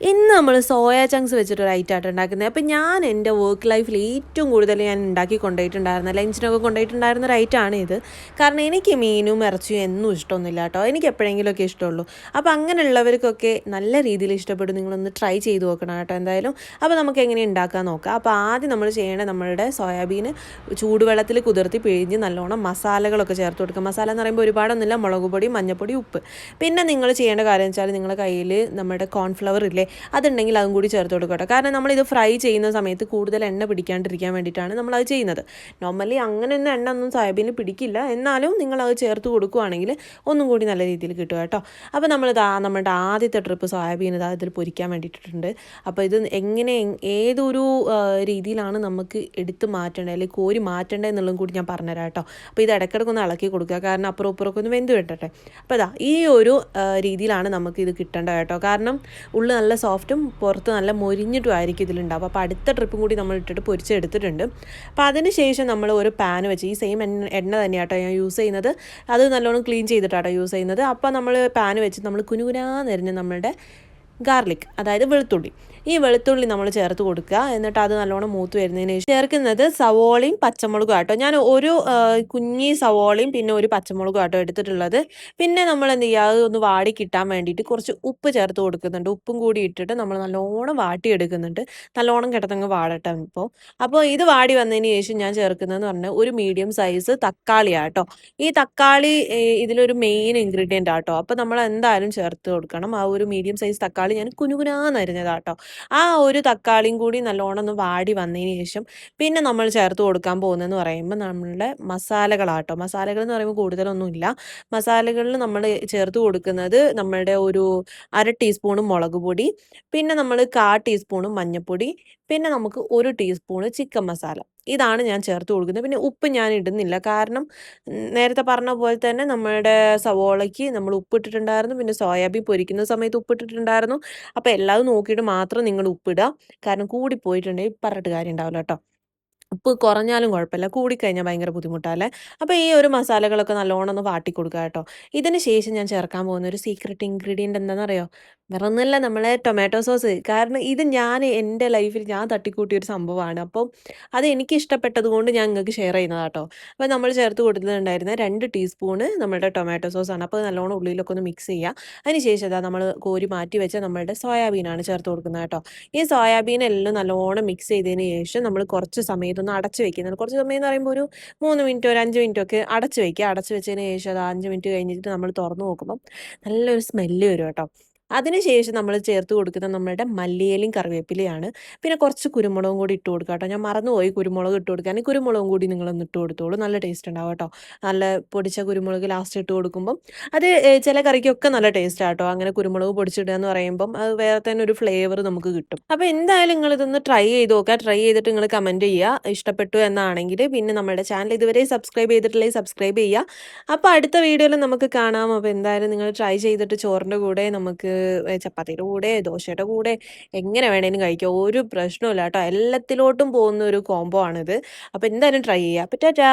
ഇന്ന് നമ്മൾ soya chunks വെച്ചിട്ടൊരു ഐറ്റമായിട്ട് ഉണ്ടാക്കുന്നത്. അപ്പോൾ ഞാൻ എൻ്റെ വർക്ക് ലൈഫിൽ ഏറ്റവും കൂടുതൽ ഞാൻ ഉണ്ടാക്കി കൊണ്ടുപോയിട്ടുണ്ടായിരുന്ന ലഞ്ചിനൊക്കെ കൊണ്ടുപോയിട്ടുണ്ടായിരുന്ന ഒരു ഐറ്റമാണ് ഇത്. കാരണം എനിക്ക് മീനും ഇറച്ചിയും എന്നും ഇഷ്ടമൊന്നുമില്ല കേട്ടോ. എനിക്ക് എപ്പോഴെങ്കിലുമൊക്കെ ഇഷ്ടമുള്ളൂ. അപ്പോൾ അങ്ങനെയുള്ളവർക്കൊക്കെ നല്ല രീതിയിൽ ഇഷ്ടപ്പെടും. നിങ്ങളൊന്ന് ട്രൈ ചെയ്ത് നോക്കണം കേട്ടോ എന്തായാലും. അപ്പോൾ നമുക്ക് എങ്ങനെ ഉണ്ടാക്കാൻ നോക്കാം. അപ്പോൾ ആദ്യം നമ്മൾ ചെയ്യേണ്ടത് നമ്മളുടെ സോയാബീൻ ചൂടുവെള്ളത്തിൽ കുതിർത്തി പിഴിഞ്ഞ് നല്ലോണം മസാലകളൊക്കെ ചേർത്ത് കൊടുക്കുക. മസാല എന്ന് പറയുമ്പോൾ ഒരുപാടൊന്നുമില്ല, മുളക് പൊടി, മഞ്ഞൾപ്പൊടി, ഉപ്പ്. പിന്നെ നിങ്ങൾ ചെയ്യേണ്ട കാര്യം വെച്ചാൽ നിങ്ങളുടെ കയ്യിൽ നമ്മുടെ കോൺഫ്ലവർ ഇല്ലേ, അതുണ്ടെങ്കിൽ അതും കൂടി ചേർത്ത് കൊടുക്കട്ടെ. കാരണം നമ്മളിത് ഫ്രൈ ചെയ്യുന്ന സമയത്ത് കൂടുതൽ എണ്ണ പിടിക്കാണ്ടിരിക്കാൻ വേണ്ടിയിട്ടാണ് നമ്മളത് ചെയ്യുന്നത്. നോർമലി അങ്ങനെയൊന്നും എണ്ണ ഒന്നും സോയാബീന് പിടിക്കില്ല, എന്നാലും നിങ്ങളത് ചേർത്ത് കൊടുക്കുകയാണെങ്കിൽ ഒന്നും കൂടി നല്ല രീതിയിൽ കിട്ടും കേട്ടോ. അപ്പോൾ നമ്മുടെ ആദ്യത്തെ ട്രിപ്പ് സോയാബീൻ ഇതിൽ പൊരിക്കാൻ വേണ്ടിയിട്ടുണ്ട്. അപ്പോൾ ഇത് എങ്ങനെ ഏതൊരു രീതിയിലാണ് നമുക്ക് എടുത്ത് മാറ്റേണ്ടത് അല്ലെങ്കിൽ കോരി മാറ്റേണ്ടത് എന്നുള്ളതും കൂടി ഞാൻ പറഞ്ഞുതരാം കേട്ടോ. അപ്പോൾ ഇത് ഇടയ്ക്കിടയ്ക്കൊന്ന് ഇളക്കി കൊടുക്കുക, കാരണം അപ്പുറം ഇപ്പുറമൊക്കെ ഒന്ന് വെന്ത് വിട്ടട്ടെ. അപ്പോൾ ഈ ഒരു രീതിയിലാണ് നമുക്ക് ഇത് കിട്ടേണ്ടത് കേട്ടോ. കാരണം ഉള്ളിൽ നല്ല സോഫ്റ്റും പുറത്ത് നല്ല മൊരിഞ്ഞിട്ടും ആയിരിക്കും ഇതിലുണ്ടാവും. അപ്പോൾ അടുത്ത ട്രിപ്പും കൂടി നമ്മൾ ഇട്ടിട്ട് പൊരിച്ചെടുത്തിട്ടുണ്ട്. അപ്പോൾ അതിന് ശേഷം നമ്മൾ ഒരു പാൻ വെച്ച്, ഈ സെയിം എണ്ണ തന്നെയാട്ടോ ഞാൻ യൂസ് ചെയ്യുന്നത്. അത് നല്ലോണം ക്ലീൻ ചെയ്തിട്ടാട്ടോ യൂസ് ചെയ്യുന്നത്. അപ്പോൾ നമ്മൾ പാൻ വെച്ച് നമ്മൾ കുനുകുനാന്നെരിഞ്ഞ് നമ്മളുടെ ഗാർലിക്, അതായത് വെളുത്തുള്ളി, ഈ വെളുത്തുള്ളി നമ്മൾ ചേർത്ത് കൊടുക്കുക. എന്നിട്ട് അത് നല്ലോണം മൂത്ത് വരുന്നതിന് ശേഷം ചേർക്കുന്നത് സവോളയും പച്ചമുളകും ആട്ടോ. ഞാൻ ഒരു കുഞ്ഞി സവോളയും പിന്നെ ഒരു പച്ചമുളകും ആട്ടോ എടുത്തിട്ടുള്ളത്. പിന്നെ നമ്മൾ എന്ത് ചെയ്യുക, അത് ഒന്ന് വാടി കിട്ടാൻ വേണ്ടിയിട്ട് കുറച്ച് ഉപ്പ് ചേർത്ത് കൊടുക്കുന്നുണ്ട്. ഉപ്പും കൂടി ഇട്ടിട്ട് നമ്മൾ നല്ലോണം വാട്ടിയെടുക്കുന്നുണ്ട്. നല്ലോണം കിടന്നങ്ങ് വാടട്ടെ അപ്പോൾ ഇത് വാടി വന്നതിന് ശേഷം ഞാൻ ചേർക്കുന്നതെന്ന് പറഞ്ഞാൽ ഒരു മീഡിയം സൈസ് തക്കാളി ആട്ടോ. ഈ തക്കാളി ഇതിലൊരു മെയിൻ ഇൻഗ്രീഡിയൻ്റ് ആട്ടോ. അപ്പോൾ നമ്മൾ എന്തായാലും ചേർത്ത് കൊടുക്കണം. ആ ഒരു മീഡിയം സൈസ് തക്കാളി ഞാൻ കുനുകുനാന്നരിഞ്ഞതാട്ടോ. ആ ഒരു തക്കാളിയും കൂടി നല്ലോണം ഒന്ന് വാടി വന്നതിന് ശേഷം പിന്നെ നമ്മൾ ചേർത്ത് കൊടുക്കാൻ പോകുന്നതെന്ന് പറയുമ്പോൾ നമ്മളുടെ മസാലകളാട്ടോ. മസാലകൾ എന്ന് പറയുമ്പോൾ കൂടുതലൊന്നുമില്ല. മസാലകളിൽ നമ്മൾ ചേർത്ത് കൊടുക്കുന്നത് നമ്മളുടെ ഒരു 1/2 ടീസ്പൂണ് മുളക് പൊടി, പിന്നെ നമ്മൾ 1/4 ടീസ്പൂണ് മഞ്ഞൾപ്പൊടി, പിന്നെ നമുക്ക് 1 ടീസ്പൂണ് ചിക്കൻ മസാല. ഇതാണ് ഞാൻ ചേർത്ത് കൊടുക്കുന്നത്. പിന്നെ ഉപ്പ് ഞാൻ ഇടുന്നില്ല, കാരണം നേരത്തെ പറഞ്ഞ പോലെ തന്നെ നമ്മളുടെ സവോളയ്ക്ക് നമ്മൾ ഉപ്പിട്ടിട്ടുണ്ടായിരുന്നു, പിന്നെ സോയാബീൻ പൊരിക്കുന്ന സമയത്ത് ഉപ്പിട്ടിട്ടുണ്ടായിരുന്നു. അപ്പോൾ എല്ലാതും നോക്കിയിട്ട് മാത്രം നിങ്ങൾ ഉപ്പിടുക. കാരണം കൂടിപ്പോയിട്ടുണ്ടെങ്കിൽ പറഞ്ഞിട്ട് കാര്യം ഉണ്ടാവില്ല കേട്ടോ. ഉപ്പ് കുറഞ്ഞാലും കുഴപ്പമില്ല, കൂടിക്കഴിഞ്ഞാൽ ഭയങ്കര ബുദ്ധിമുട്ടല്ലേ. അപ്പോൾ ഈ ഒരു മസാലകളൊക്കെ നല്ലോണം ഒന്ന് വാട്ടി കൊടുക്കുക കേട്ടോ. ഇതിന് ശേഷം ഞാൻ ചേർക്കാൻ പോകുന്ന ഒരു സീക്രട്ട് ഇൻഗ്രീഡിയൻ്റ് എന്താണെന്നറിയോ? വേറെ ഒന്നുമല്ല, നമ്മളെ ടൊമാറ്റോ സോസ്. കാരണം ഇത് ഞാൻ എൻ്റെ ലൈഫിൽ ഞാൻ തട്ടിക്കൂട്ടിയ ഒരു സംഭവമാണ്. അപ്പം അത് എനിക്ക് ഇഷ്ടപ്പെട്ടത് കൊണ്ട് ഞാൻ നിങ്ങൾക്ക് ഷെയർ ചെയ്യുന്നതാണ് കേട്ടോ. അപ്പോൾ നമ്മൾ ചേർത്ത് കൊടുത്തിട്ടുണ്ടായിരുന്ന 2 ടീസ്പൂണ് നമ്മുടെ ടൊമാറ്റോ സോസാണ്. അപ്പോൾ നല്ലോണം ഉള്ളിലൊക്കെ ഒന്ന് മിക്സ് ചെയ്യുക. അതിന് ശേഷം നമ്മൾ കോരി മാറ്റി വെച്ച നമ്മളുടെ സോയാബീനാണ് ചേർത്ത് കൊടുക്കുന്നത് കേട്ടോ. ഈ സോയാബീൻ എല്ലാം നല്ലോണം മിക്സ് ചെയ്തതിന് ശേഷം നമ്മൾ കുറച്ച് സമയം ഇതൊന്ന് അടച്ച് വെക്കുന്നത്. കുറച്ച് സമയം എന്ന് പറയുമ്പോൾ ഒരു 3 മിനിറ്റോ ഒരു 5 മിനിറ്റോ ഒക്കെ അടച്ച് വെക്കുക. അടച്ച് വെച്ചതിന് ശേഷം അത് 5 മിനിറ്റ് കഴിഞ്ഞിട്ട് നമ്മൾ തുറന്ന് നോക്കുമ്പം നല്ലൊരു സ്മെല്ല് വരും കേട്ടോ. അതിനുശേഷം നമ്മൾ ചേർത്ത് കൊടുക്കുന്നത് നമ്മളുടെ മല്ലിയിലയും കറിവേപ്പിലയാണ്. പിന്നെ കുറച്ച് കുരുമുളകും കൂടി ഇട്ട് കൊടുക്കുക കേട്ടോ. ഞാൻ മറന്നുപോയി കുരുമുളക് ഇട്ട് കൊടുക്കാൻ. കുരുമുളകും കൂടി നിങ്ങളൊന്ന് ഇട്ട് കൊടുത്തോളൂ, നല്ല ടേസ്റ്റ് ഉണ്ടാവും കേട്ടോ. നല്ല പൊടിച്ച കുരുമുളക് ലാസ്റ്റ് ഇട്ട് കൊടുക്കുമ്പം അത് ചില കറിക്കൊക്കെ നല്ല ടേസ്റ്റ് ആട്ടോ. അങ്ങനെ കുരുമുളക് പൊടിച്ചിടുക എന്ന് പറയുമ്പം അത് വേറെ തന്നെ ഒരു ഫ്ലേവർ നമുക്ക് കിട്ടും. അപ്പോൾ എന്തായാലും നിങ്ങളിതൊന്ന് ട്രൈ ചെയ്ത് നോക്കുക. ട്രൈ ചെയ്തിട്ട് നിങ്ങൾ കമൻറ്റ് ചെയ്യുക ഇഷ്ടപ്പെട്ടു എന്നാണെങ്കിൽ. പിന്നെ നമ്മുടെ ചാനൽ ഇതുവരെ സബ്സ്ക്രൈബ് ചെയ്തിട്ടില്ലെങ്കിൽ സബ്സ്ക്രൈബ് ചെയ്യുക. അപ്പോൾ അടുത്ത വീഡിയോയിൽ നമുക്ക് കാണാം. അപ്പോൾ എന്തായാലും നിങ്ങൾ ട്രൈ ചെയ്തിട്ട് ചോറിൻ്റെ കൂടെ നമുക്ക് ചപ്പാത്തിയുടെ കൂടെ ദോശയുടെ കൂടെ എങ്ങനെ വേണേലും കഴിക്കാം, ഒരു പ്രശ്നമില്ല കേട്ടോ. എല്ലാത്തിലോട്ടും പോകുന്ന ഒരു കോംബോ ആണിത്. അപ്പോൾ എന്തായാലും ട്രൈ ചെയ്യുക. അപ്പോൾ ടാറ്റാ.